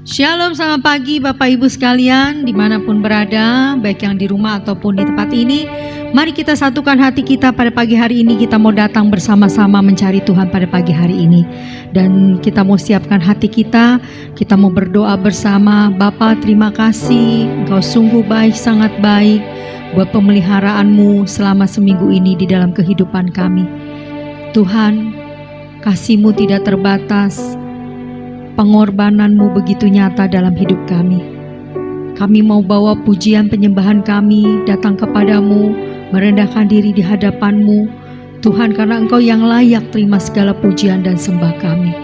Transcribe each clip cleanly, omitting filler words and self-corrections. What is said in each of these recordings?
Shalom, selamat pagi Bapak Ibu sekalian dimanapun berada, baik yang di rumah ataupun di tempat ini. Mari kita satukan hati kita pada pagi hari ini. Kita mau datang bersama-sama mencari Tuhan pada pagi hari ini. Dan kita mau siapkan hati kita mau berdoa bersama. Bapa, terima kasih, Engkau sungguh baik, sangat baik buat pemeliharaanmu selama seminggu ini di dalam kehidupan kami. Tuhan, kasih-Mu tidak terbatas, pengorbanan-Mu begitu nyata dalam hidup kami. Kami mau bawa pujian penyembahan kami datang kepadamu, merendahkan diri di hadapan-Mu, Tuhan, karena Engkau yang layak terima segala pujian dan sembah kami.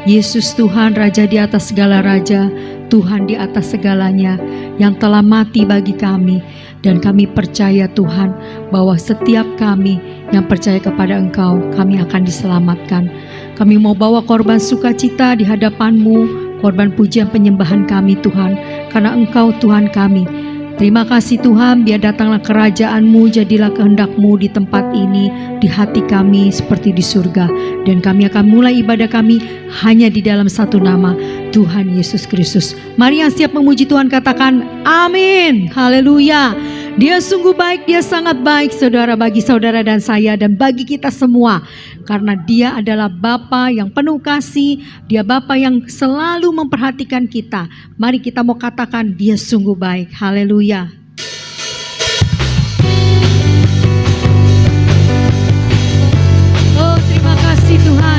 Yesus Tuhan, Raja di atas segala raja, Tuhan di atas segalanya, yang telah mati bagi kami. Dan kami percaya Tuhan, bahwa setiap kami yang percaya kepada Engkau, kami akan diselamatkan. Kami mau bawa korban sukacita di hadapan-Mu, korban pujian penyembahan kami Tuhan, karena Engkau Tuhan kami. Terima kasih Tuhan, biar datanglah kerajaan-Mu, jadilah kehendak-Mu di tempat ini, di hati kami seperti di surga. Dan kami akan mulai ibadah kami hanya di dalam satu nama, Tuhan Yesus Kristus. Mari yang siap memuji Tuhan katakan amin, haleluya. Dia sungguh baik, Dia sangat baik saudara, bagi saudara dan saya dan bagi kita semua. Karena Dia adalah Bapa yang penuh kasih, Dia Bapa yang selalu memperhatikan kita. Mari kita mau katakan Dia sungguh baik, haleluya. Oh, terima kasih Tuhan.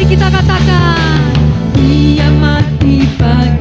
Kita katakan Dia mati bagi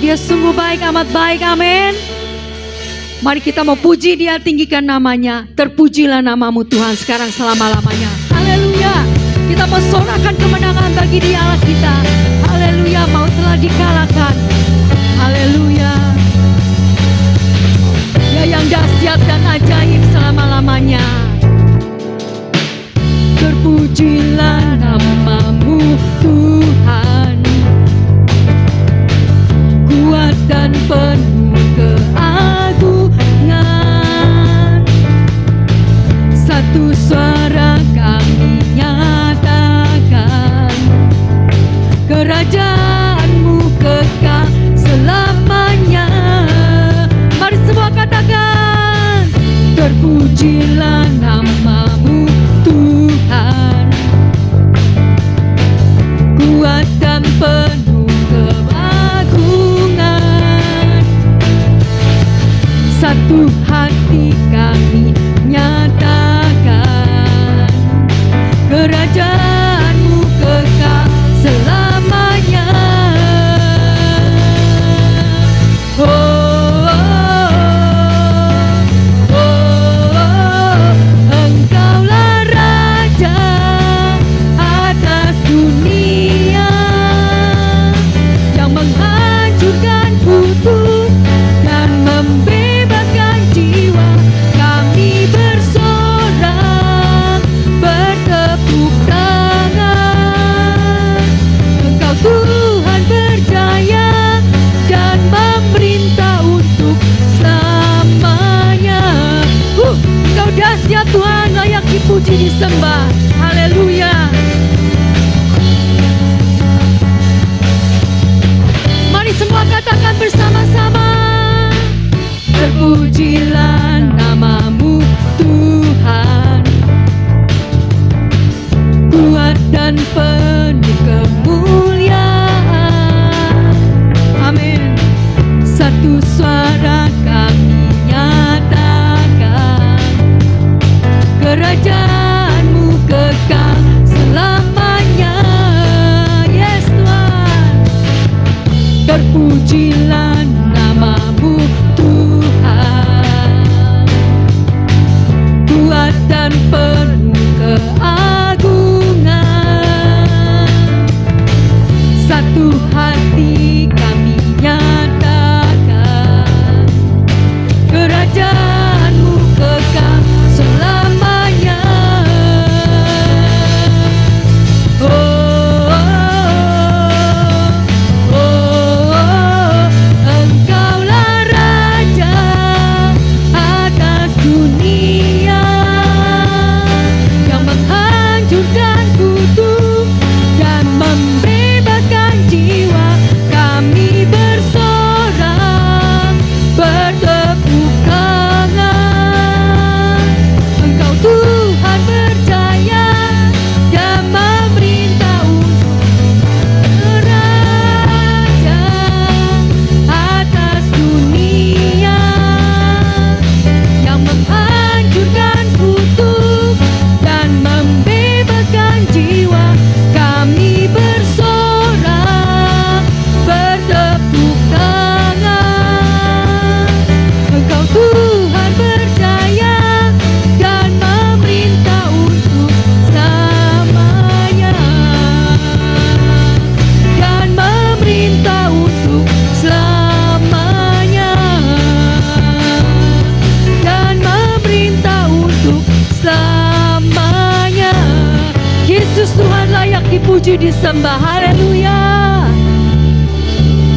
Dia sungguh baik, amat baik. Amin. Mari kita mau puji Dia, tinggikan namanya. Terpujilah namamu Tuhan sekarang selama-lamanya. Haleluya. Kita mau sorakan kemenangan bagi Dia Allah kita. Haleluya, maut telah dikalahkan. Haleluya. Dia yang dahsyat dan ajaib selama-lamanya. Terpujilah namamu Tuhan, kuat dan penuh keagungan. Satu suara kami nyatakan, kerajaan-Mu kekal selamanya. Mari semua katakan, terpujilah namamu Tuhan, kuat dan penuh keagungan. Satu hati kami nyatakan, kerajaan-Mu kekal selamanya. Engkaulah Raja atas dunia, yang menghancurkan kutub dan membebaskan jiwa. Kami bersorak, bertepuk tangan. Engkau Tuhan berjaya dan memerintah untuk selamanya. Engkau dahsyat Tuhan, layak dipuji disembah. Haleluya. Mari semua katakan bersama-sama, terpujilah namamu Tuhan, kuat dan penuh kemuliaan. Amin. Satu suara kami nyatakan, kerajaan-Mu kekal selamanya. Yes Tuhan. Terpujilah namamu Tuhan, kuat dan penuh keagungan. Satu hati kami nyatakan, kerajaan-Mu kekal selamanya. Engkaulah Raja atas dunia, yang menghancurkan kutub dan membebaskan jiwa. Kami bersorak, bertepuk tangan. Engkau Tuhan berjaya dan memerintah untuk Raja atas dunia, yang menghancurkan kutub dan membebaskan jiwa. Kami bersorak, bertepuk tangan. Engkau Tuhan berjaya dan memerintah untuk selamanya, dan memerintah untuk selamanya, dan memerintah untuk selamanya. Yesus Tuhan layak dipuji disembah. Haleluya.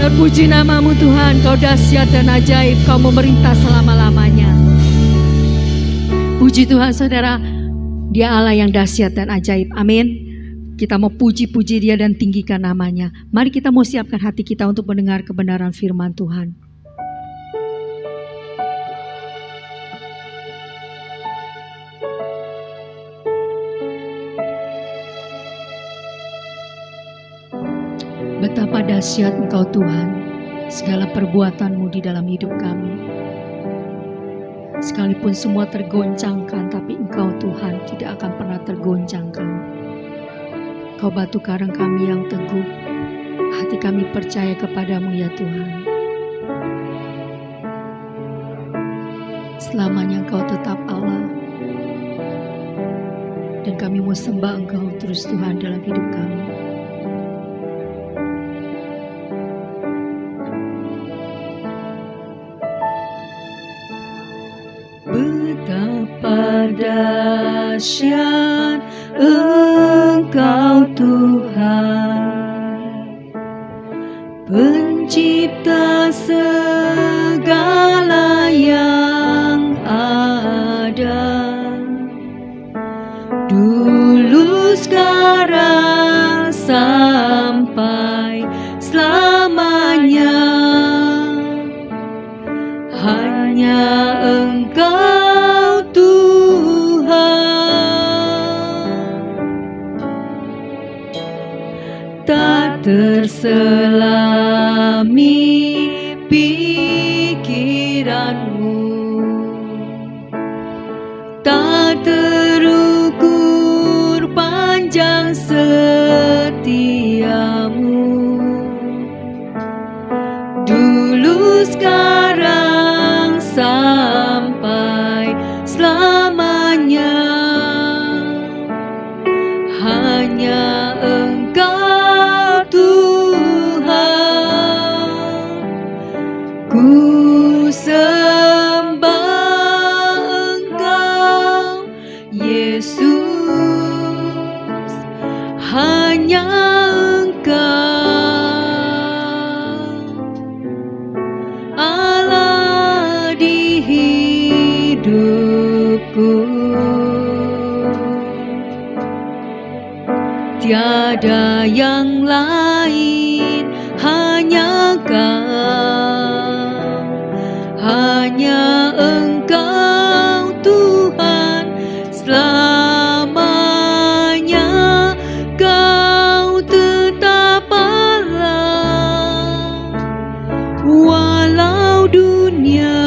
Terpuji namamu Tuhan, Kau dahsyat dan ajaib, Kau memerintah selama-lamanya. Puji Tuhan saudara, Dia Allah yang dahsyat dan ajaib. Amin. Kita mau puji-puji Dia dan tinggikan namanya. Mari kita mau siapkan hati kita untuk mendengar kebenaran firman Tuhan. Betapa dahsyat Engkau Tuhan, segala perbuatan-Mu di dalam hidup kami. Sekalipun semua tergoncangkan, tapi Engkau Tuhan tidak akan pernah tergoncangkan. Kau batu karang kami yang teguh, hati kami percaya kepadamu ya Tuhan. Selamanya Engkau tetap Allah, dan kami mau sembah Engkau terus Tuhan dalam hidup kami. Betapa dahsyat Engkau Tuhan, Pencipta segala yang ada, dulu sekarang sampai selamanya. Hanya Engkau Tuhan, tak terselami pikiranmu, tak terukur panjang setiamu, dulu sekarang sampai selamanya. Hanya Engkau Tuhan, ku sembah Engkau Yesus, hanya Engkau Allah di hidupku. Tiada yang lain, hanya Kau, hanya Engkau Tuhan, selamanya Kau tetap Allah, walau dunia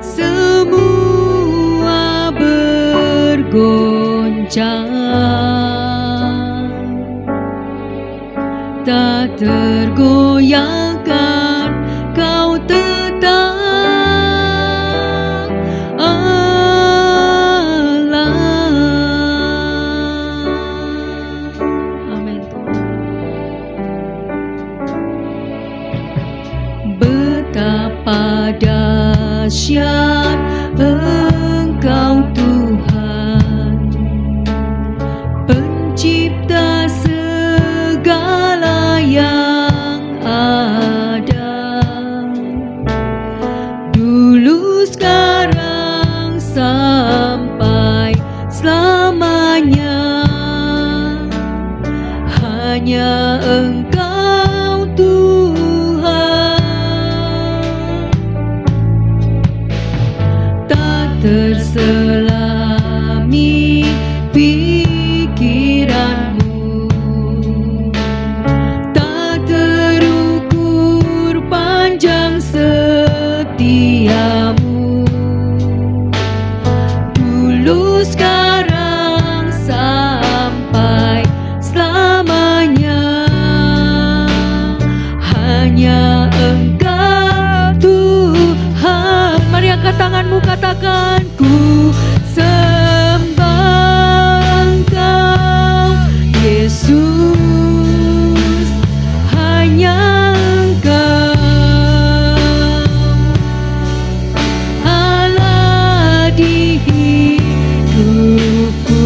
semua bergoncang, tak tergoyahkan Kau tetap Allah. Amin Tuhan. Betapa dahsyat Engkau Tuhan, Pencipta segala yang ada, dulu sekarang sampai selamanya. Hanya Engkau Tuhan, tak terselami pikiranmu, tak terukur panjang setiamu, dulu sekarang sampai selamanya. Hanya Engkau Tuhan. Mari angkat tanganmu, katakan, ku sembah Engkau Yesus, hanya Engkau Allah di hidupku.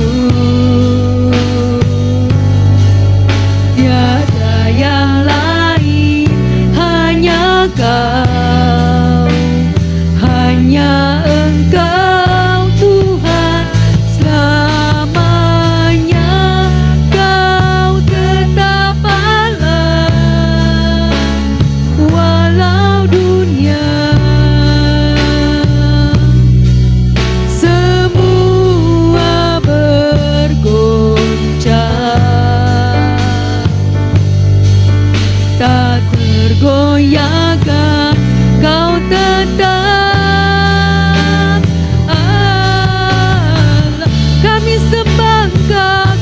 Tiada yang lain, hanya Kau, hanya Engkau Tuhan, selamanya Kau tetap Allah, walau dunia semua bergoncang, tak tergoyahkan Kau tetap Allah. Kami sembah Engkau,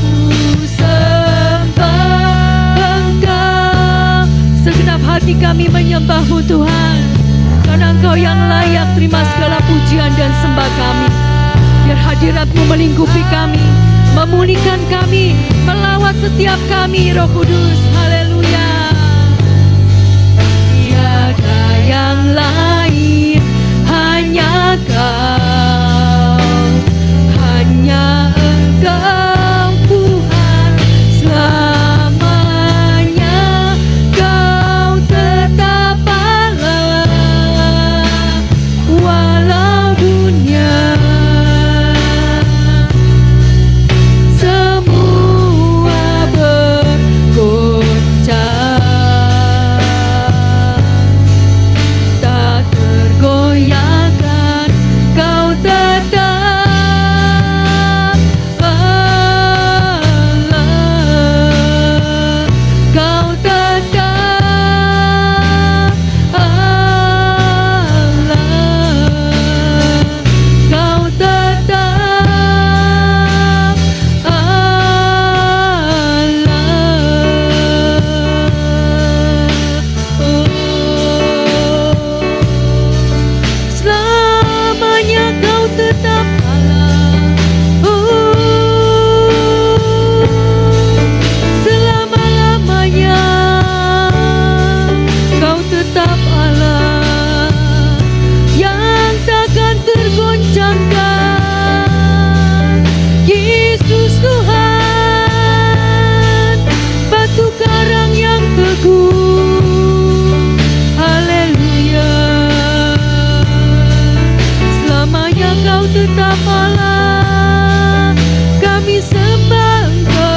sembah Engkau, segenap hati kami menyembah-Mu Tuhan. karena Engkau yang layak terima segala pujian dan sembah kami. Biar hadirat-Mu melingkupi kami, memulihkan kami, melawat setiap kami, Roh Kudus. Haleluya. Tiada yang lain, hanya Kau, hanya Engkau Tuhan selamanya. Kau tetap Allah, walau dunia semua bergoncang, tak tergoyahkan. Kau tetap Allah, Kau tetap Allah, Kau tetap selamanya Kau tetap Allah. Selama-lamanya Kau tetap Allah yang takkan tergoncangkan. Yesus Tuhan, batu karang yang teguh. Haleluya. Selamanya Kau tetap Allah, kami sembah Engkau.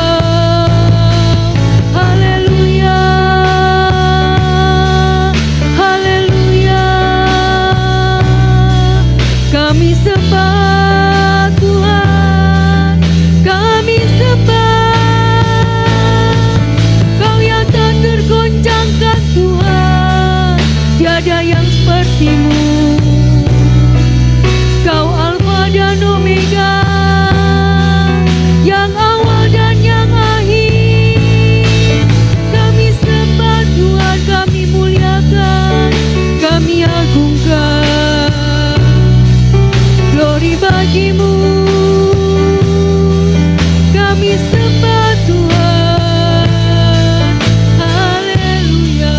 Haleluya, haleluya. Kami sembah Tuhan, kami sembah. Kau yang tak tergoncangkan Tuhan, tiada yang seperti-Mu. Kau Alfa dan Omega, yang awal dan yang akhir. Kami sembah Tuhan, kami muliakan, kami agungkan. Glory bagi-Mu, kami sembah Tuhan. Haleluya.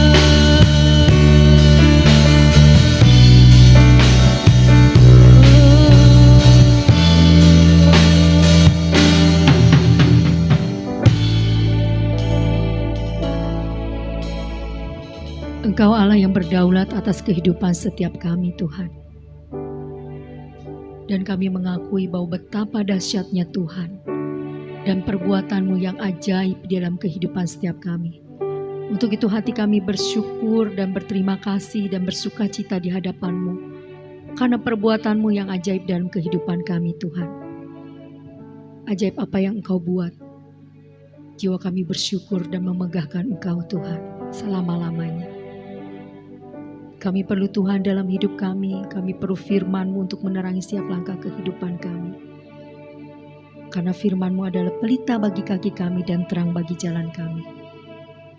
Engkau Allah yang berdaulat atas kehidupan setiap kami, Tuhan. Dan kami mengakui bahwa betapa dahsyatnya Tuhan dan perbuatan-Mu yang ajaib di dalam kehidupan setiap kami. Untuk itu hati kami bersyukur dan berterima kasih dan bersuka cita di hadapan-Mu, karena perbuatan-Mu yang ajaib dalam kehidupan kami, Tuhan. Ajaib apa yang Engkau buat. Jiwa kami bersyukur dan memegahkan Engkau, Tuhan, selama-lamanya. Kami perlu Tuhan dalam hidup kami perlu firman-Mu untuk menerangi setiap langkah kehidupan kami. Karena firman-Mu adalah pelita bagi kaki kami dan terang bagi jalan kami.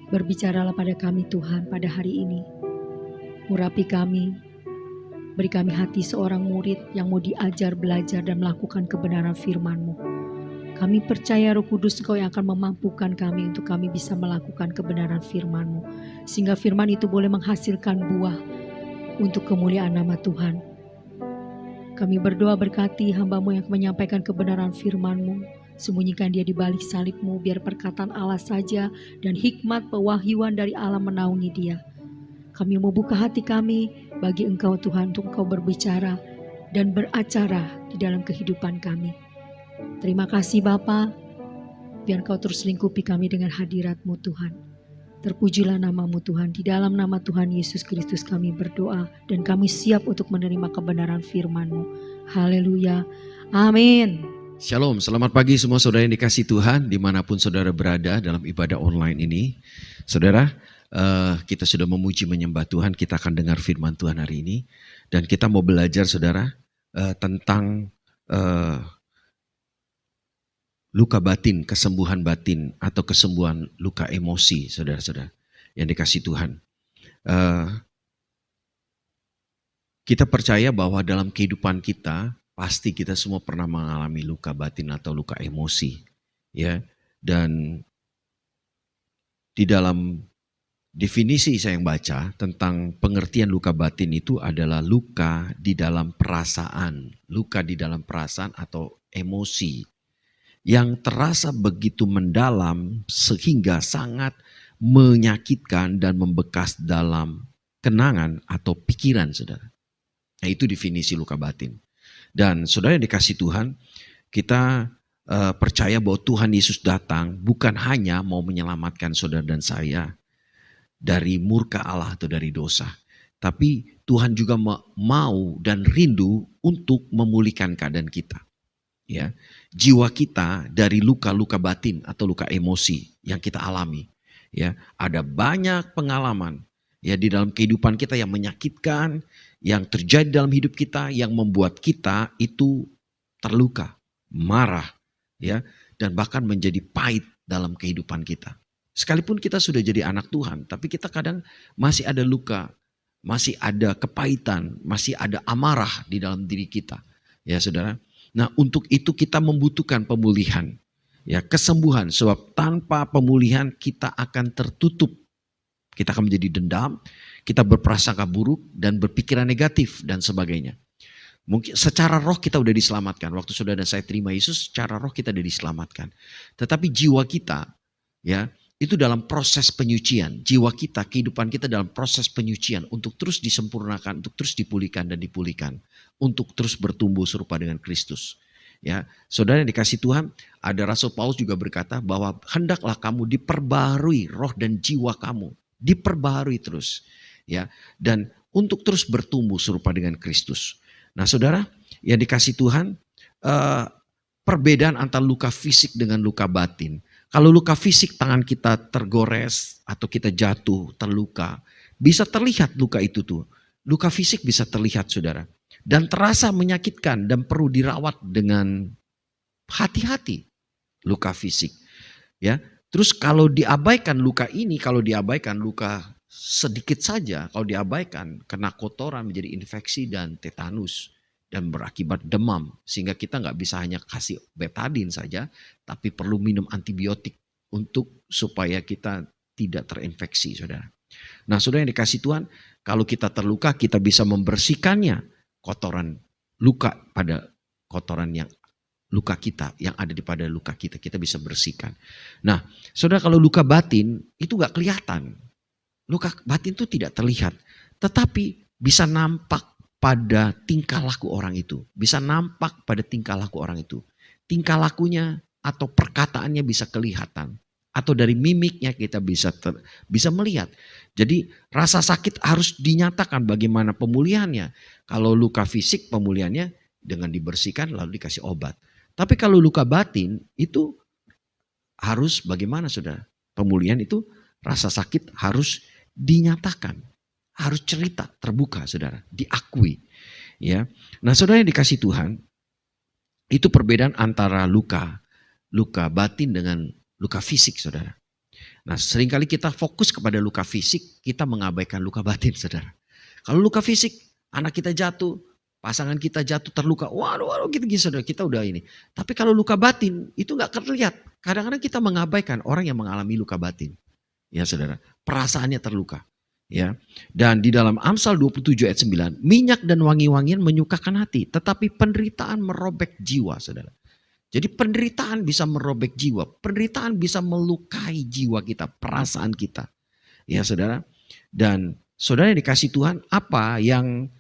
Berbicaralah pada kami Tuhan pada hari ini. Urapi kami, beri kami hati seorang murid yang mau diajar, belajar dan melakukan kebenaran firman-Mu. Kami percaya Roh Kudus Engkau yang akan memampukan kami untuk kami bisa melakukan kebenaran firman-Mu. Sehingga firman itu boleh menghasilkan buah untuk kemuliaan nama Tuhan. Kami berdoa berkati hamba-Mu yang menyampaikan kebenaran firman-Mu. Sembunyikan dia di balik salib-Mu, biar perkataan Allah saja dan hikmat pewahyuan dari Allah menaungi dia. Kami mau buka hati kami bagi Engkau Tuhan, untuk Engkau berbicara dan beracara di dalam kehidupan kami. Terima kasih Bapa, biar Engkau terus lingkupi kami dengan hadirat-Mu Tuhan. Terpujilah nama-Mu Tuhan, di dalam nama Tuhan Yesus Kristus kami berdoa dan kami siap untuk menerima kebenaran firman-Mu. Haleluya, amin. Shalom, selamat pagi semua saudara yang dikasihi Tuhan dimanapun saudara berada dalam ibadah online ini. Saudara, kita sudah memuji menyembah Tuhan, kita akan dengar firman Tuhan hari ini. Dan kita mau belajar saudara tentang luka batin, kesembuhan batin atau kesembuhan luka emosi saudara-saudara yang dikasihi Tuhan. Kita percaya bahwa dalam kehidupan kita, pasti kita semua pernah mengalami luka batin atau luka emosi. Ya, dan di dalam definisi saya yang baca tentang pengertian luka batin itu adalah luka di dalam perasaan. Luka di dalam perasaan atau emosi yang terasa begitu mendalam sehingga sangat menyakitkan dan membekas dalam kenangan atau pikiran saudara. Nah, itu definisi luka batin. Dan saudara yang dikasih Tuhan, kita percaya bahwa Tuhan Yesus datang bukan hanya mau menyelamatkan saudara dan saya dari murka Allah atau dari dosa. Tapi Tuhan juga mau dan rindu untuk memulihkan keadaan kita. Ya, jiwa kita dari luka-luka batin atau luka emosi yang kita alami. Ya, ada banyak pengalaman ya di dalam kehidupan kita yang menyakitkan, yang terjadi dalam hidup kita yang membuat kita itu terluka, marah, ya, dan bahkan menjadi pahit dalam kehidupan kita. Sekalipun kita sudah jadi anak Tuhan, tapi kita kadang masih ada luka, masih ada kepahitan, masih ada amarah di dalam diri kita. Ya saudara, nah untuk itu kita membutuhkan pemulihan, ya kesembuhan. Sebab tanpa pemulihan kita akan tertutup. Kita akan menjadi dendam, kita berprasangka buruk dan berpikiran negatif dan sebagainya. Mungkin secara roh kita udah diselamatkan. Waktu saudara dan saya terima Yesus, secara roh kita udah diselamatkan. Tetapi jiwa kita, ya, itu dalam proses penyucian. Jiwa kita, kehidupan kita dalam proses penyucian untuk terus disempurnakan, untuk terus dipulihkan dan dipulihkan, untuk terus bertumbuh serupa dengan Kristus. Ya, saudara yang dikasih Tuhan, ada Rasul Paulus juga berkata bahwa hendaklah kamu diperbaharui roh dan jiwa kamu, diperbaharui terus, ya, dan untuk terus bertumbuh serupa dengan Kristus. Nah, saudara yang dikasih Tuhan, perbedaan antara luka fisik dengan luka batin. Kalau luka fisik tangan kita tergores atau kita jatuh, terluka, bisa terlihat luka itu tuh. Luka fisik bisa terlihat saudara. Dan terasa menyakitkan dan perlu dirawat dengan hati-hati luka fisik. Ya, terus kalau diabaikan luka ini, kalau diabaikan luka sedikit saja, kalau diabaikan kena kotoran menjadi infeksi dan tetanus. Dan berakibat demam sehingga kita nggak bisa hanya kasih betadine saja, tapi perlu minum antibiotik untuk supaya kita tidak terinfeksi, saudara. Nah, saudara yang dikasih Tuhan, kalau kita terluka kita bisa membersihkannya kotoran luka pada kotoran yang luka kita yang ada di pada luka kita bisa bersihkan. Nah, saudara kalau luka batin itu nggak kelihatan, luka batin itu tidak terlihat, tetapi bisa nampak pada tingkah laku orang itu. Bisa nampak pada tingkah laku orang itu. Tingkah lakunya atau perkataannya bisa kelihatan. Atau dari mimiknya kita bisa melihat. Jadi rasa sakit harus dinyatakan bagaimana pemulihannya. Kalau luka fisik pemulihannya dengan dibersihkan lalu dikasih obat. Tapi kalau luka batin itu harus bagaimana saudara? Pemulihan itu rasa sakit harus dinyatakan. Harus cerita, terbuka saudara, diakui. Ya, nah saudara yang dikasih Tuhan, itu perbedaan antara luka batin dengan luka fisik saudara. Nah seringkali kita fokus kepada luka fisik, kita mengabaikan luka batin saudara. Kalau luka fisik, anak kita jatuh, pasangan kita jatuh terluka, waduh gitu saudara, kita udah ini. Tapi kalau luka batin itu gak terlihat. Kadang-kadang kita mengabaikan orang yang mengalami luka batin. Ya saudara, perasaannya terluka. Ya, dan di dalam Amsal 27 ayat 9, minyak dan wangi-wangian menyukakan hati, tetapi penderitaan merobek jiwa, saudara. Jadi penderitaan bisa merobek jiwa, penderitaan bisa melukai jiwa kita, perasaan kita. Ya saudara, dan saudara yang dikasih Tuhan, apa yang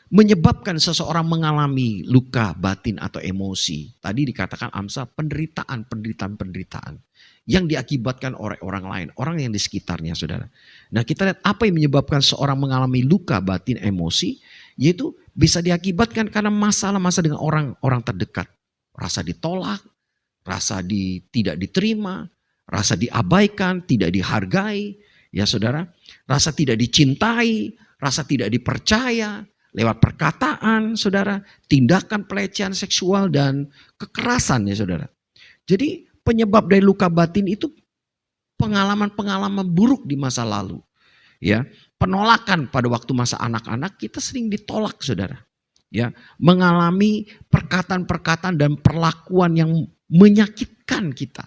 menyebabkan seseorang mengalami luka batin atau emosi? Tadi dikatakan Amsal penderitaan yang diakibatkan oleh orang lain, orang yang di sekitarnya saudara. Nah kita lihat apa yang menyebabkan seorang mengalami luka batin emosi, yaitu bisa diakibatkan karena masalah-masalah dengan orang terdekat. Rasa ditolak, rasa tidak diterima, rasa diabaikan, tidak dihargai, ya saudara. Rasa tidak dicintai, rasa tidak dipercaya, lewat perkataan saudara, tindakan pelecehan seksual dan kekerasan ya saudara. Jadi penyebab dari luka batin itu pengalaman-pengalaman buruk di masa lalu. Ya, penolakan pada waktu masa anak-anak kita sering ditolak, saudara. Ya, mengalami perkataan-perkataan dan perlakuan yang menyakitkan kita.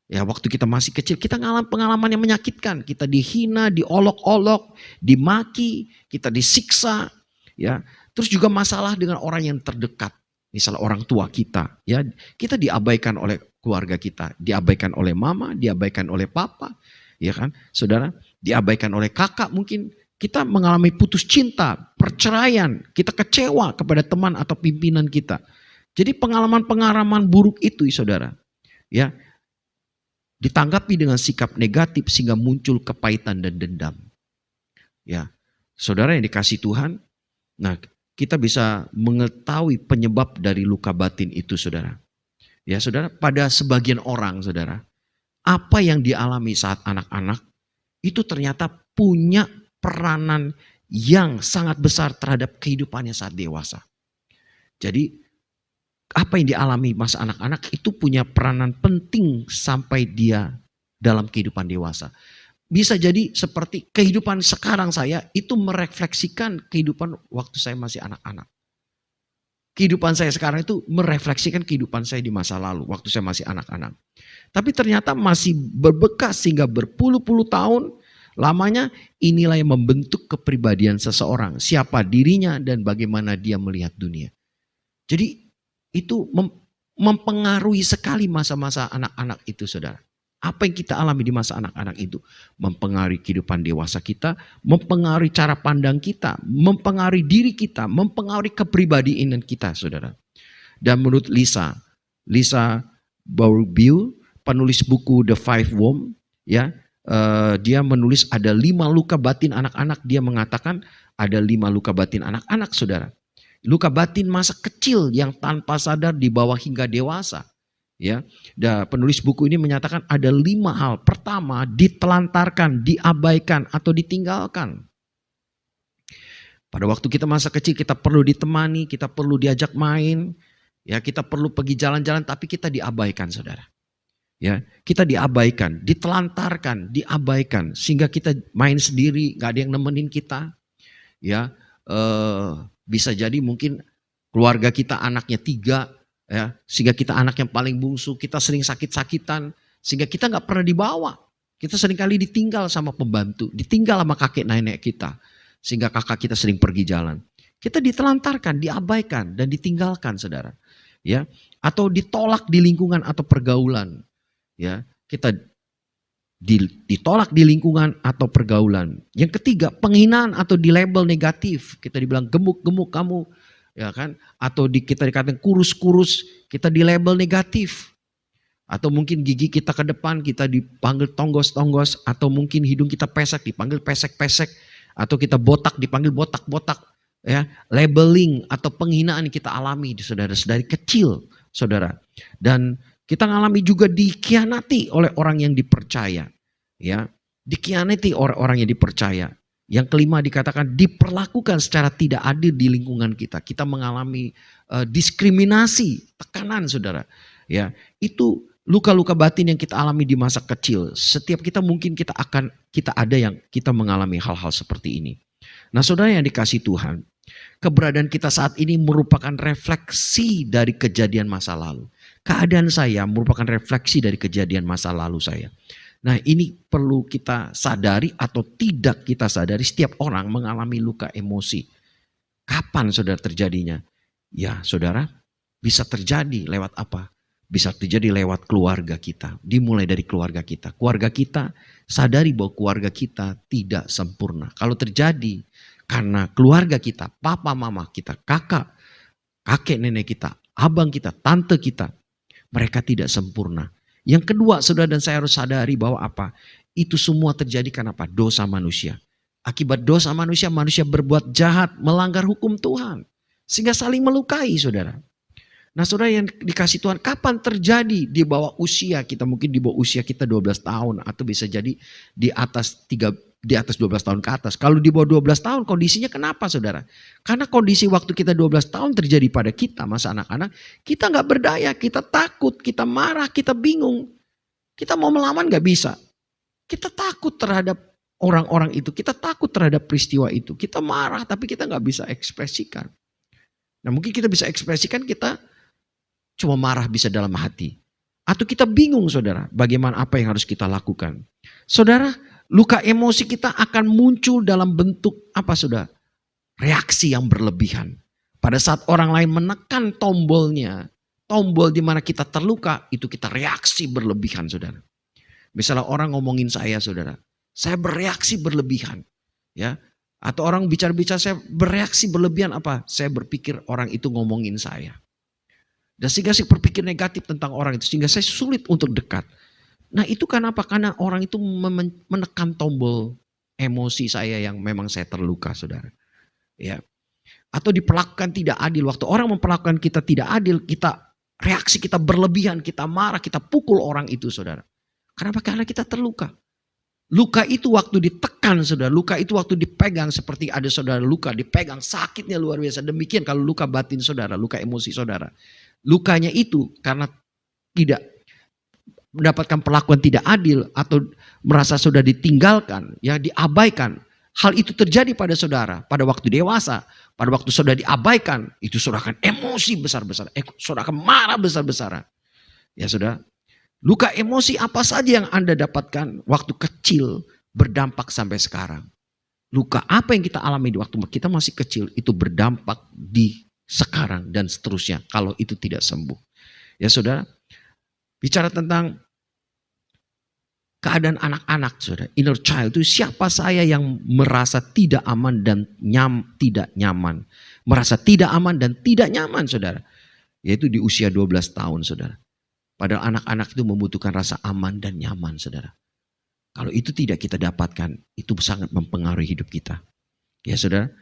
Ya, waktu kita masih kecil kita ngalamin pengalaman yang menyakitkan. Kita dihina, diolok-olok, dimaki, kita disiksa, ya. Terus juga masalah dengan orang yang terdekat, misalnya orang tua kita, ya. Kita diabaikan oleh keluarga kita, diabaikan oleh mama, diabaikan oleh papa, ya kan? Saudara, diabaikan oleh kakak mungkin. Kita mengalami putus cinta, perceraian, kita kecewa kepada teman atau pimpinan kita. Jadi pengalaman-pengalaman buruk itu, saudara, ya, ditanggapi dengan sikap negatif sehingga muncul kepahitan dan dendam. Ya, saudara yang dikasih Tuhan, nah kita bisa mengetahui penyebab dari luka batin itu, saudara. Ya, saudara, pada sebagian orang, saudara, apa yang dialami saat anak-anak itu ternyata punya peranan yang sangat besar terhadap kehidupannya saat dewasa. Jadi apa yang dialami masa anak-anak itu punya peranan penting sampai dia dalam kehidupan dewasa. Bisa jadi seperti kehidupan sekarang saya itu merefleksikan kehidupan waktu saya masih anak-anak. Kehidupan saya sekarang itu merefleksikan kehidupan saya di masa lalu waktu saya masih anak-anak. Tapi ternyata masih berbekas sehingga berpuluh-puluh tahun lamanya inilah yang membentuk kepribadian seseorang. Siapa dirinya dan bagaimana dia melihat dunia. Jadi itu mempengaruhi sekali masa-masa anak-anak itu, saudara. Apa yang kita alami di masa anak-anak itu mempengaruhi kehidupan dewasa kita, mempengaruhi cara pandang kita, mempengaruhi diri kita, mempengaruhi kepribadian kita, saudara. Dan menurut Lisa Bourbeau, penulis buku The Five Wounds, ya, dia menulis ada 5 luka batin anak-anak. Dia mengatakan ada 5 luka batin anak-anak, saudara. Luka batin masa kecil yang tanpa sadar dibawa hingga dewasa. Ya, dan penulis buku ini menyatakan ada 5 hal. Pertama, ditelantarkan, diabaikan atau ditinggalkan. Pada waktu kita masa kecil kita perlu ditemani, kita perlu diajak main, ya kita perlu pergi jalan-jalan, tapi kita diabaikan, saudara. Ya, kita diabaikan, ditelantarkan, diabaikan, sehingga kita main sendiri, gak ada yang nemenin kita. Ya. Bisa jadi mungkin keluarga kita anaknya 3, ya, sehingga kita anak yang paling bungsu, kita sering sakit-sakitan, sehingga kita nggak pernah dibawa. Kita seringkali ditinggal sama pembantu, ditinggal sama kakek nenek kita, sehingga kakak kita sering pergi jalan. Kita ditelantarkan, diabaikan, dan ditinggalkan, saudara. Ya, atau ditolak di lingkungan atau pergaulan. Ya, kita ditolak di lingkungan atau pergaulan. Yang ketiga, penghinaan atau di label negatif. Kita dibilang gemuk-gemuk kamu, ya kan? Atau kita dikatakan kurus-kurus, kita di label negatif. Atau mungkin gigi kita ke depan, kita dipanggil tonggos-tonggos. Atau mungkin hidung kita pesek, dipanggil pesek-pesek. Atau kita botak, dipanggil botak-botak. Ya, labeling atau penghinaan kita alami, saudara-saudari kecil, saudara. Dan kita ngalami juga dikhianati oleh orang yang dipercaya. Ya, dikhianati orang yang dipercaya. Yang kelima dikatakan diperlakukan secara tidak adil di lingkungan kita. Kita mengalami diskriminasi, tekanan, saudara. Ya, itu luka-luka batin yang kita alami di masa kecil. Setiap kita mungkin kita ada yang kita mengalami hal-hal seperti ini. Nah, saudara yang dikasih Tuhan, keberadaan kita saat ini merupakan refleksi dari kejadian masa lalu. Keadaan saya merupakan refleksi dari kejadian masa lalu saya. Nah, ini perlu kita sadari atau tidak kita sadari, setiap orang mengalami luka emosi. Kapan saudara terjadinya? Ya, saudara, bisa terjadi lewat apa? Bisa terjadi lewat keluarga kita. Dimulai dari keluarga kita. Keluarga kita sadari bahwa keluarga kita tidak sempurna. Kalau terjadi karena keluarga kita, papa mama kita, kakek nenek kita, abang kita, tante kita, mereka tidak sempurna. Yang kedua, saudara dan saya harus sadari bahwa apa? Itu semua terjadi karena apa? Dosa manusia. Akibat dosa manusia, manusia berbuat jahat, melanggar hukum Tuhan. Sehingga saling melukai, saudara. Nah, saudara yang dikasih Tuhan, kapan terjadi? Di bawah usia kita, mungkin di bawah usia kita 12 tahun. Atau bisa jadi di atas 12 tahun ke atas. Kalau di bawah 12 tahun kondisinya kenapa, saudara? Karena kondisi waktu kita 12 tahun terjadi pada kita, masa anak-anak. Kita gak berdaya, kita takut, kita marah, kita bingung. Kita mau melawan gak bisa. Kita takut terhadap orang-orang itu, kita takut terhadap peristiwa itu. Kita marah tapi kita nggak bisa ekspresikan. Nah mungkin kita bisa ekspresikan, kita cuma marah bisa dalam hati. Atau kita bingung saudara, bagaimana apa yang harus kita lakukan. Saudara, luka emosi kita akan muncul dalam bentuk apa saudara? Reaksi yang berlebihan. Pada saat orang lain menekan tombolnya, tombol di mana kita terluka, itu kita reaksi berlebihan saudara. Misalnya orang ngomongin saya saudara, saya bereaksi berlebihan. Ya, atau orang bicara-bicara saya bereaksi berlebihan apa? Saya berpikir orang itu ngomongin saya. Dan sehingga saya berpikir negatif tentang orang itu, sehingga saya sulit untuk dekat. Nah itu kenapa? Karena orang itu menekan tombol emosi saya yang memang saya terluka saudara. Ya. Atau diperlakukan tidak adil. Waktu orang memperlakukan kita tidak adil, kita reaksi kita berlebihan, kita marah, kita pukul orang itu saudara. Kenapa? Karena kita terluka. Luka itu waktu ditekan saudara, luka itu waktu dipegang, seperti ada saudara luka dipegang, sakitnya luar biasa. Demikian kalau luka batin saudara, luka emosi saudara. Lukanya itu karena tidak mendapatkan perlakuan tidak adil atau merasa sudah ditinggalkan, ya diabaikan. Hal itu terjadi pada saudara pada waktu dewasa, pada waktu saudara diabaikan, itu saudara akan emosi besar-besaran, saudara akan marah besar-besaran. Ya saudara, luka emosi apa saja yang Anda dapatkan waktu kecil berdampak sampai sekarang. Luka apa yang kita alami di waktu kita masih kecil itu berdampak di sekarang dan seterusnya kalau itu tidak sembuh. Ya saudara, bicara tentang keadaan anak-anak saudara, inner child itu siapa saya yang merasa tidak aman dan tidak nyaman. Merasa tidak aman dan tidak nyaman saudara. Yaitu di usia 12 tahun saudara. Padahal anak-anak itu membutuhkan rasa aman dan nyaman saudara. Kalau itu tidak kita dapatkan, itu sangat mempengaruhi hidup kita. Ya saudara,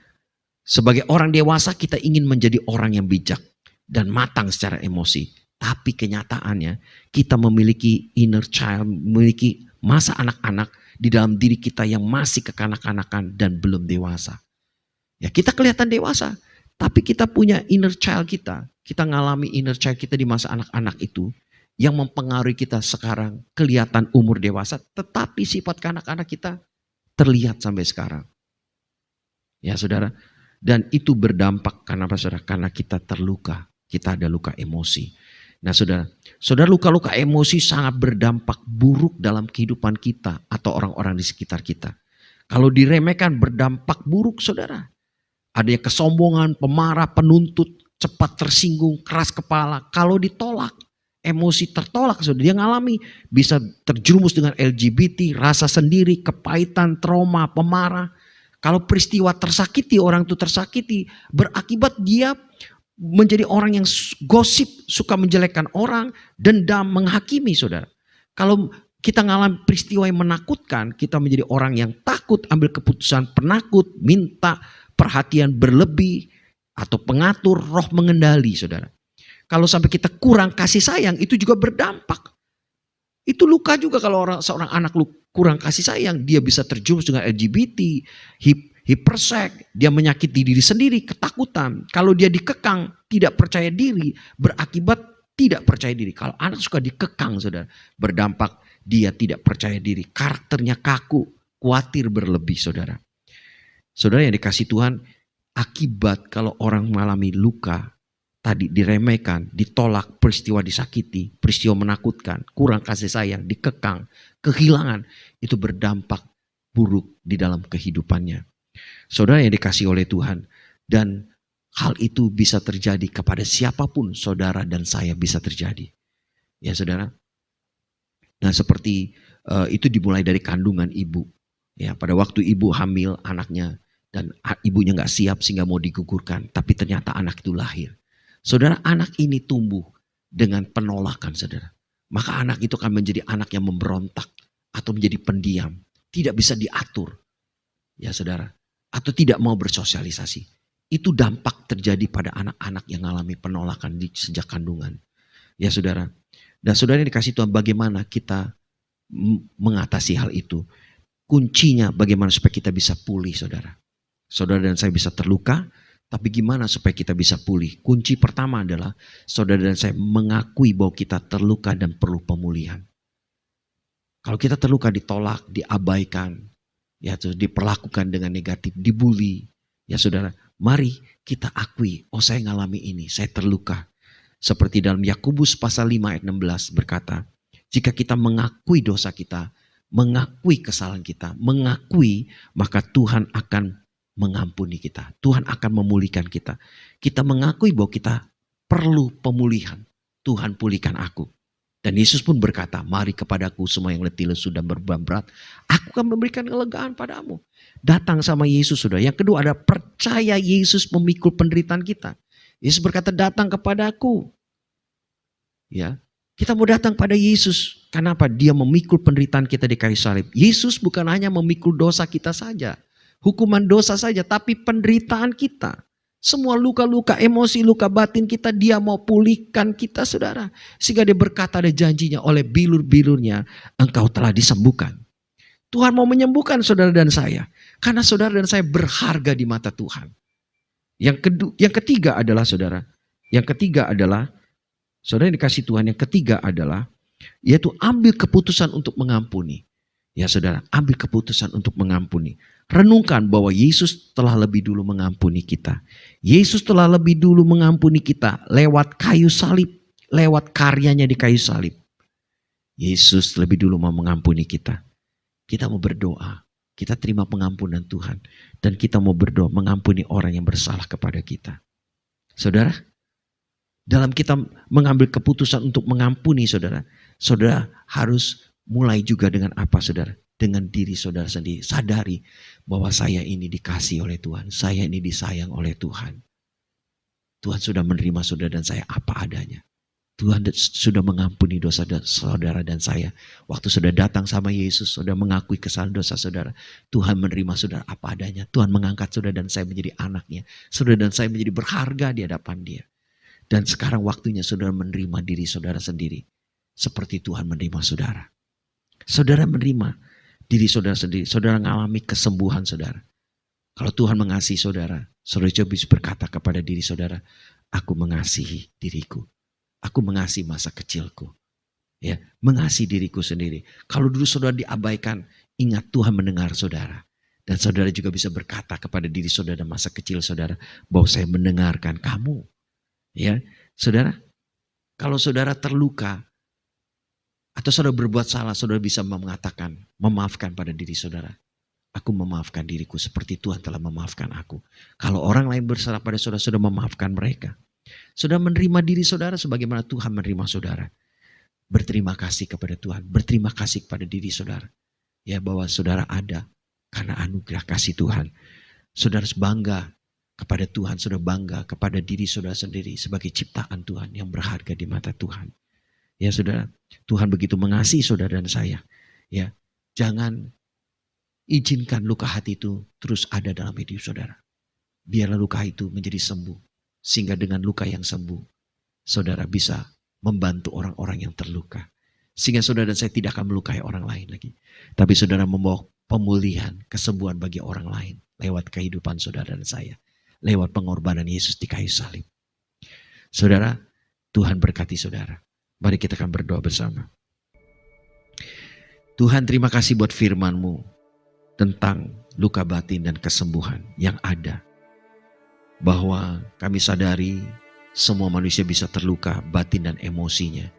sebagai orang dewasa kita ingin menjadi orang yang bijak dan matang secara emosi. Tapi kenyataannya kita memiliki inner child, memiliki masa anak-anak di dalam diri kita yang masih kekanak-kanakan dan belum dewasa. Ya kita kelihatan dewasa, tapi kita punya inner child kita. Kita ngalami inner child kita di masa anak-anak itu yang mempengaruhi kita sekarang kelihatan umur dewasa, tetapi sifat kanak-kanak kita terlihat sampai sekarang. Ya saudara, dan itu berdampak karena apa saudara? Karena kita terluka, kita ada luka emosi. Nah saudara, luka-luka emosi sangat berdampak buruk dalam kehidupan kita atau orang-orang di sekitar kita. Kalau diremehkan berdampak buruk saudara. Ada yang kesombongan, pemarah, penuntut, cepat tersinggung, keras kepala. Kalau ditolak, emosi tertolak saudara, dia ngalami bisa terjerumus dengan LGBT, rasa sendiri, kepahitan, trauma, pemarah. Kalau peristiwa tersakiti, orang itu tersakiti, berakibat dia menjadi orang yang gosip, suka menjelekkan orang, dendam, menghakimi saudara. Kalau kita ngalami peristiwa yang menakutkan, kita menjadi orang yang takut, ambil keputusan penakut, minta perhatian berlebih, atau pengatur, roh mengendali saudara. Kalau sampai kita kurang kasih sayang, itu juga berdampak. Itu luka juga kalau seorang anak kurang kasih sayang, dia bisa terjerumus dengan LGBT, hiperseks, dia menyakiti diri sendiri, ketakutan. Kalau dia dikekang, tidak percaya diri, berakibat tidak percaya diri. Kalau anak suka dikekang saudara, berdampak dia tidak percaya diri, karakternya kaku, khawatir berlebih saudara. Saudara yang dikasih Tuhan, akibat kalau orang mengalami luka, tadi diremehkan, ditolak, peristiwa disakiti, peristiwa menakutkan, kurang kasih sayang, dikekang, kehilangan, itu berdampak buruk di dalam kehidupannya. Saudara yang dikasih oleh Tuhan, dan hal itu bisa terjadi kepada siapapun, saudara dan saya bisa terjadi. Ya saudara. Nah seperti itu dimulai dari kandungan ibu. Ya pada waktu ibu hamil anaknya dan ibunya nggak siap sehingga mau digugurkan, tapi ternyata anak itu lahir. Saudara, anak ini tumbuh dengan penolakan saudara. Maka anak itu akan menjadi anak yang memberontak atau menjadi pendiam, tidak bisa diatur. Ya saudara. Atau tidak mau bersosialisasi. Itu dampak terjadi pada anak-anak yang mengalami penolakan sejak kandungan. Ya saudara. Dan saudara yang dikasih Tuhan, bagaimana kita mengatasi hal itu. Kuncinya bagaimana supaya kita bisa pulih saudara. Saudara dan saya bisa terluka, tapi gimana supaya kita bisa pulih? Kunci pertama adalah saudara dan saya mengakui bahwa kita terluka dan perlu pemulihan. Kalau kita terluka, ditolak, diabaikan, ya terus diperlakukan dengan negatif, dibully. Ya saudara, mari kita akui, oh saya ngalami ini, saya terluka. Seperti dalam Yakobus pasal 5 ayat 16 berkata, jika kita mengakui dosa kita, mengakui kesalahan kita, mengakui, maka Tuhan akan mengampuni kita. Tuhan akan memulihkan kita. Kita mengakui bahwa kita perlu pemulihan. Tuhan pulihkan aku. Dan Yesus pun berkata, mari kepadaku semua yang letih lesu dan beban berat, aku akan memberikan kelegaan padamu. Datang sama Yesus sudah. Yang kedua ada percaya Yesus memikul penderitaan kita. Yesus berkata, datang kepadaku. Ya, kita mau datang pada Yesus. Kenapa? Dia memikul penderitaan kita di kayu salib. Yesus bukan hanya memikul dosa kita saja, hukuman dosa saja, tapi penderitaan kita. Semua luka-luka emosi, luka batin kita, dia mau pulihkan kita saudara. Sehingga dia berkata, ada janjinya, oleh bilur-bilurnya engkau telah disembuhkan. Tuhan Tuhan saudara dan saya. Karena saudara dan saya berharga di mata Tuhan. Yang ketiga adalah saudara. Yang ketiga adalah, saudara yang dikasih Tuhan, yang ketiga adalah, yaitu ambil keputusan untuk mengampuni. Ya saudara, ambil keputusan untuk mengampuni. Renungkan bahwa Yesus telah lebih dulu mengampuni kita. Yesus telah lebih dulu mengampuni kita lewat kayu salib. Lewat karyanya di kayu salib. Yesus lebih dulu mau mengampuni kita. Kita mau berdoa. Kita terima pengampunan Tuhan. Dan kita mau berdoa mengampuni orang yang bersalah kepada kita. Saudara, dalam kita mengambil keputusan untuk mengampuni saudara. Saudara harus mulai juga dengan apa saudara? Dengan diri saudara sendiri. Sadari bahwa saya ini dikasih oleh Tuhan. Saya ini disayang oleh Tuhan. Tuhan sudah menerima saudara dan saya apa adanya. Tuhan sudah mengampuni dosa saudara dan saya. Waktu sudah datang sama Yesus, sudah mengakui kesalahan dosa saudara. Tuhan menerima saudara apa adanya. Tuhan mengangkat saudara dan saya menjadi anaknya. Saudara dan saya menjadi berharga di hadapan dia. Dan sekarang waktunya saudara menerima diri saudara sendiri. Seperti Tuhan menerima saudara. Saudara menerima diri saudara sendiri. Saudara mengalami kesembuhan saudara. Kalau Tuhan mengasihi saudara, saudara coba bisa berkata kepada diri saudara, aku mengasihi diriku. Aku mengasihi masa kecilku. Ya, mengasihi diriku sendiri. Kalau dulu saudara diabaikan, ingat Tuhan mendengar saudara. Dan saudara juga bisa berkata kepada diri saudara dan masa kecil saudara, bahwa saya mendengarkan kamu. Ya, saudara, kalau saudara terluka atau saudara berbuat salah, saudara bisa mengatakan, memaafkan pada diri saudara. Aku memaafkan diriku seperti Tuhan telah memaafkan aku. Kalau orang lain bersalah pada saudara, saudara memaafkan mereka. Saudara menerima diri saudara sebagaimana Tuhan menerima saudara. Berterima kasih kepada Tuhan, berterima kasih kepada diri saudara. Ya, bahwa saudara ada karena anugerah kasih Tuhan. Saudara bangga kepada Tuhan, saudara bangga kepada diri saudara sendiri sebagai ciptaan Tuhan yang berharga di mata Tuhan. Ya saudara, Tuhan begitu mengasihi saudara dan saya. Ya, jangan izinkan luka hati itu terus ada dalam hidup saudara. Biarlah luka itu menjadi sembuh. Sehingga dengan luka yang sembuh, saudara bisa membantu orang-orang yang terluka. Sehingga saudara dan saya tidak akan melukai orang lain lagi. Tapi saudara membawa pemulihan, kesembuhan bagi orang lain. Lewat kehidupan saudara dan saya. Lewat pengorbanan Yesus di kayu salib. Saudara, Tuhan berkati saudara. Mari kita akan berdoa bersama. Tuhan, terima kasih buat firman-Mu tentang luka batin dan kesembuhan yang ada. Bahwa kami sadari semua manusia bisa terluka batin dan emosinya.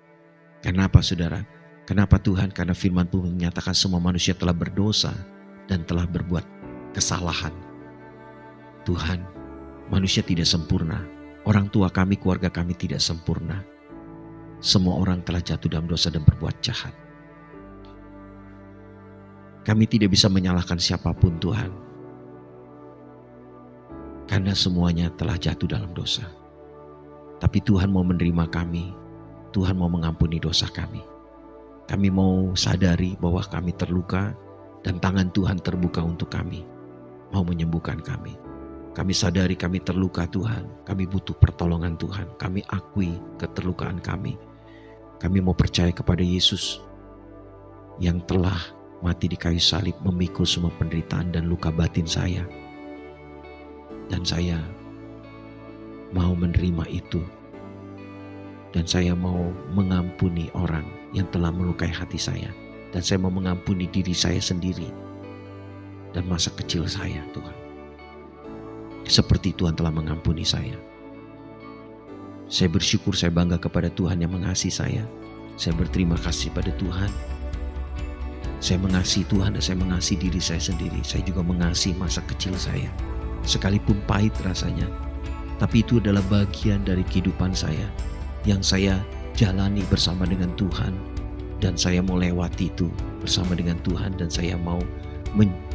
Kenapa saudara? Kenapa Tuhan? Karena firman-Mu menyatakan semua manusia telah berdosa dan telah berbuat kesalahan. Tuhan, manusia tidak sempurna. Orang tua kami, keluarga kami tidak sempurna. Semua orang telah jatuh dalam dosa dan berbuat jahat. Kami tidak bisa menyalahkan siapapun Tuhan. Karena semuanya telah jatuh dalam dosa. Tapi Tuhan mau menerima kami. Tuhan mau mengampuni dosa kami. Kami mau sadari bahwa kami terluka dan tangan Tuhan terbuka untuk kami. Mau menyembuhkan kami. Kami sadari kami terluka Tuhan. Kami butuh pertolongan Tuhan. Kami akui keterlukaan kami. Kami mau percaya kepada Yesus yang telah mati di kayu salib memikul semua penderitaan dan luka batin saya. Dan saya mau menerima itu. Dan saya mau mengampuni orang yang telah melukai hati saya. Dan saya mau mengampuni diri saya sendiri. dan masa kecil saya Tuhan. Seperti Tuhan telah mengampuni saya. Saya bersyukur, saya bangga kepada Tuhan yang mengasihi saya. Saya berterima kasih pada Tuhan. Saya mengasihi Tuhan dan saya mengasihi diri saya sendiri. Saya juga mengasihi masa kecil saya. Sekalipun pahit rasanya, tapi itu adalah bagian dari kehidupan saya yang saya jalani bersama dengan Tuhan. Dan saya mau lewati itu bersama dengan Tuhan, dan saya mau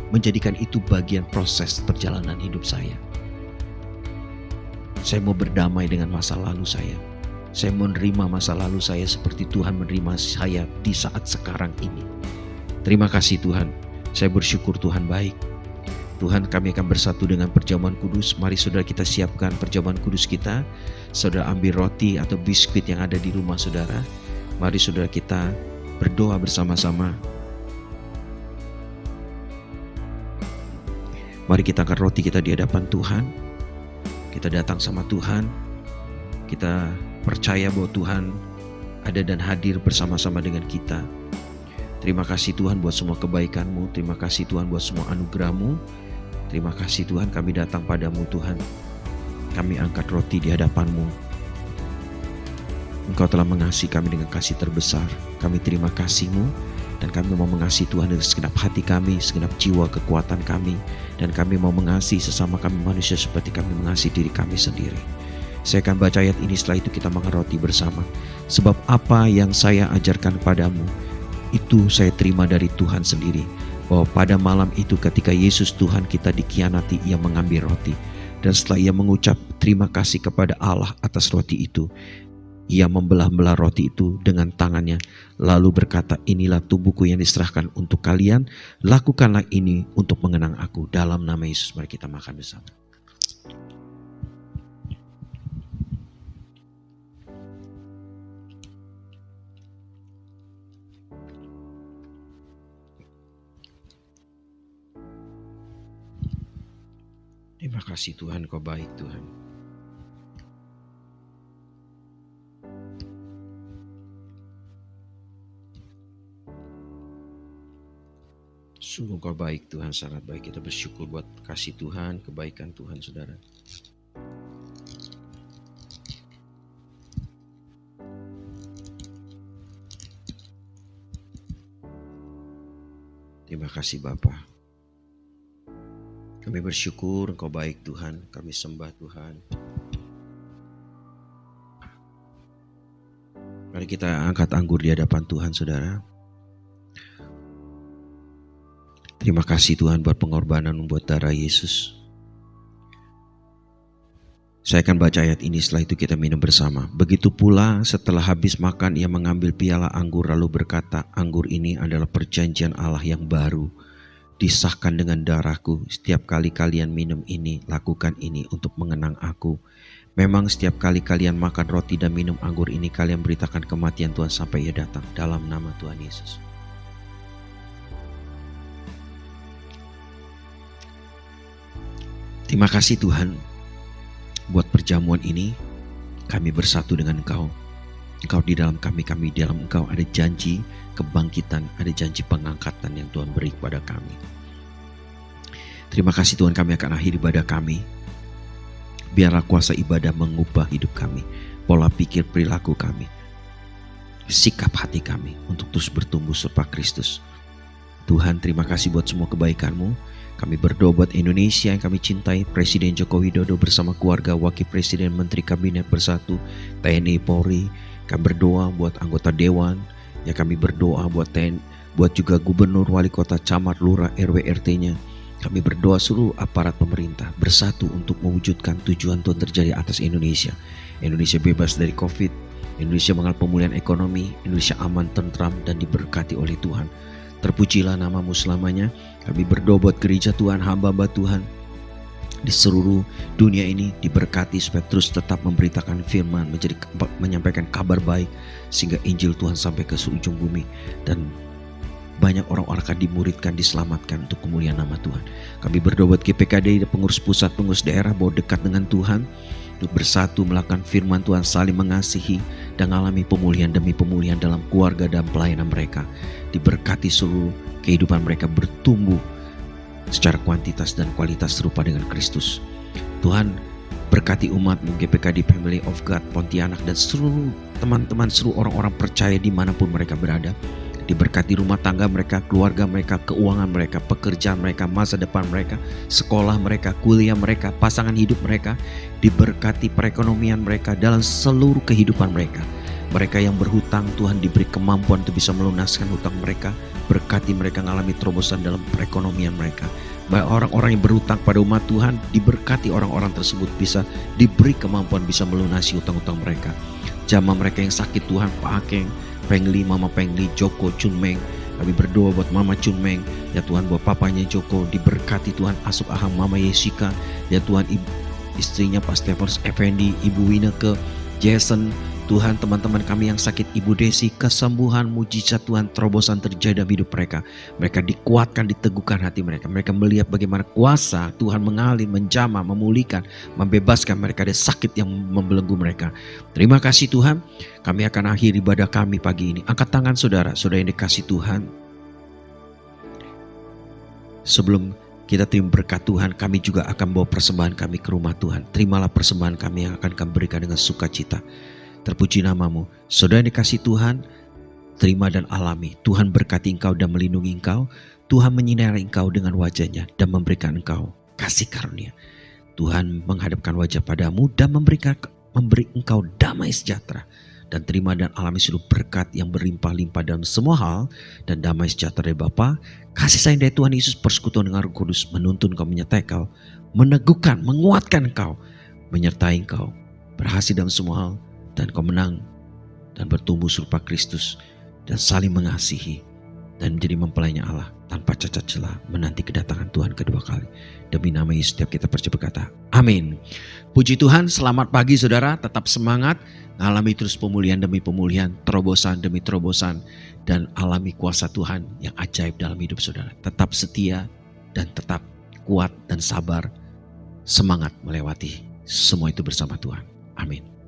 menjadikan itu bagian proses perjalanan hidup saya. Saya mau berdamai dengan masa lalu saya. Saya menerima masa lalu saya seperti Tuhan menerima saya di saat sekarang ini. Terima kasih Tuhan. Saya bersyukur Tuhan baik. Tuhan, kami akan bersatu dengan perjamuan kudus. Mari saudara kita siapkan perjamuan kudus kita. Saudara ambil roti atau biskuit yang ada di rumah saudara. Mari saudara kita berdoa bersama-sama. Mari kita angkat roti kita di hadapan Tuhan. Kita datang sama Tuhan. Kita percaya bahwa Tuhan ada dan hadir bersama-sama dengan kita. Terima kasih Tuhan buat semua kebaikan-Mu. Terima kasih Tuhan buat semua anugerah-Mu. Terima kasih Tuhan, kami datang padamu Tuhan. Kami angkat roti di hadapan-Mu. Engkau telah mengasihi kami dengan kasih terbesar. Kami terima kasih-Mu. Dan kami mau mengasihi Tuhan dengan segenap hati kami, segenap jiwa kekuatan kami. Dan kami mau mengasihi sesama kami manusia seperti kami mengasihi diri kami sendiri. Saya akan baca ayat ini, setelah itu kita makan roti bersama. Sebab apa yang saya ajarkan padamu, itu saya terima dari Tuhan sendiri. Bahwa pada malam itu ketika Yesus Tuhan kita dikhianati, Ia mengambil roti. Dan setelah Ia mengucap terima kasih kepada Allah atas roti itu, Ia membelah-belah roti itu dengan tangannya, lalu berkata, inilah tubuhku yang diserahkan untuk kalian, lakukanlah ini untuk mengenang aku. Dalam nama Yesus mari kita makan bersama. Terima kasih Tuhan, Kau baik Tuhan. Sungguh Kau baik Tuhan, sangat baik. Kita bersyukur buat kasih Tuhan, kebaikan Tuhan saudara. Terima kasih Bapa. Kami bersyukur Engkau baik Tuhan, kami sembah Tuhan. Mari kita angkat anggur di hadapan Tuhan saudara. Terima kasih Tuhan buat pengorbanan membuat darah Yesus. Saya akan baca ayat ini, setelah itu kita minum bersama. Begitu pula setelah habis makan ia mengambil piala anggur lalu berkata, anggur ini adalah perjanjian Allah yang baru, disahkan dengan darahku. Setiap kali kalian minum ini, lakukan ini untuk mengenang aku. Memang setiap kali kalian makan roti dan minum anggur ini, kalian beritakan kematian Tuhan sampai Ia datang. Dalam nama Tuhan Yesus. Terima kasih Tuhan buat perjamuan ini. Kami bersatu dengan Engkau. Engkau di dalam kami, kami di dalam Engkau. Ada janji kebangkitan, ada janji pengangkatan yang Tuhan beri kepada kami. Terima kasih Tuhan, kami akan akhiri ibadah kami. Biarlah kuasa ibadah mengubah hidup kami, pola pikir perilaku kami, sikap hati kami untuk terus bertumbuh serupa Kristus. Tuhan, terima kasih buat semua kebaikan-Mu. Kami berdoa buat Indonesia yang kami cintai, Presiden Joko Widodo bersama keluarga, Wakil Presiden, Menteri Kabinet bersatu, TNI, Polri. Kami berdoa buat anggota Dewan, ya kami berdoa buat buat juga Gubernur, Wali Kota, Camat, Lurah, RW, RT-nya. Kami berdoa seluruh aparat pemerintah bersatu untuk mewujudkan tujuan Tuhan terjadi atas Indonesia. Indonesia bebas dari COVID, Indonesia mengalami pemulihan ekonomi, Indonesia aman, tentram, dan diberkati oleh Tuhan. Terpujilah nama-Mu selamanya. Kami berdoa buat gereja Tuhan, hamba-hamba Tuhan di seluruh dunia ini diberkati supaya terus tetap memberitakan firman, menyampaikan kabar baik sehingga Injil Tuhan sampai ke seujung bumi dan banyak orang-orang akan dimuridkan, diselamatkan untuk kemuliaan nama Tuhan. Kami berdoa buat GPKD dan pengurus pusat, pengurus daerah bahwa dekat dengan Tuhan untuk bersatu melakukan firman Tuhan, saling mengasihi dan mengalami pemulihan demi pemulihan dalam keluarga dan pelayanan mereka. Diberkati seluruh kehidupan mereka bertumbuh secara kuantitas dan kualitas serupa dengan Kristus. Tuhan berkati umat-Mu GPKD Family of God Pontianak dan seluruh teman-teman, seluruh orang-orang percaya dimanapun mereka berada. Diberkati rumah tangga mereka, keluarga mereka, keuangan mereka, pekerjaan mereka, masa depan mereka, sekolah mereka, kuliah mereka, pasangan hidup mereka. Diberkati perekonomian mereka dalam seluruh kehidupan mereka. Mereka yang berhutang, Tuhan diberi kemampuan untuk bisa melunaskan hutang mereka. Berkati mereka mengalami terobosan dalam perekonomian mereka. Baik orang-orang yang berhutang pada umat Tuhan, diberkati orang-orang tersebut bisa diberi kemampuan bisa melunasi hutang-hutang mereka. Jamaah mereka yang sakit Tuhan, Pak Akeng, Pengli, Mama Pengli, Joko, Chunmeng. Kami berdoa buat Mama Chunmeng, ya Tuhan, buat papanya Joko, diberkati Tuhan, Asuk Aham, Mama Yesika, ya Tuhan, istrinya Pak Stefanus Effendi, Ibu Wineke, Jason, Tuhan, teman-teman kami yang sakit, Ibu Desi, kesembuhan, mujizat Tuhan, terobosan terjadi dalam hidup mereka. Mereka dikuatkan, diteguhkan hati mereka. Mereka melihat bagaimana kuasa Tuhan mengalir, menjamah, memulihkan, membebaskan mereka dari sakit yang membelenggu mereka. Terima kasih Tuhan. Kami akan akhiri ibadah kami pagi ini. Angkat tangan saudara, saudara yang dikasih Tuhan. Sebelum kita terima berkat Tuhan, kami juga akan bawa persembahan kami ke rumah Tuhan. Terimalah persembahan kami yang akan kami berikan dengan sukacita. Terpuji namamu. Saudara yang dikasih Tuhan, terima dan alami. Tuhan berkati engkau dan melindungi engkau. Tuhan menyinari engkau dengan wajahnya dan memberikan engkau kasih karunia. Tuhan menghadapkan wajah padamu dan memberi engkau damai sejahtera. Dan terima dan alami seluruh berkat yang berlimpah-limpah dalam semua hal. Dan damai sejahtera dari Bapa, kasih sayang dari Tuhan Yesus, persekutuan dengan Roh Kudus menuntun engkau, menyertai engkau, meneguhkan, menguatkan engkau, menyertai engkau, berhasil dalam semua hal. Dan kau menang dan bertumbuh serupa Kristus dan saling mengasihi dan menjadi mempelainya Allah tanpa cacat celah menanti kedatangan Tuhan kedua kali. Demi nama Yesus setiap kita percaya berkata amin. Puji Tuhan, selamat pagi saudara, tetap semangat, alami terus pemulihan demi pemulihan, terobosan demi terobosan, dan alami kuasa Tuhan yang ajaib dalam hidup saudara. Tetap setia dan tetap kuat dan sabar, semangat melewati semua itu bersama Tuhan. Amin.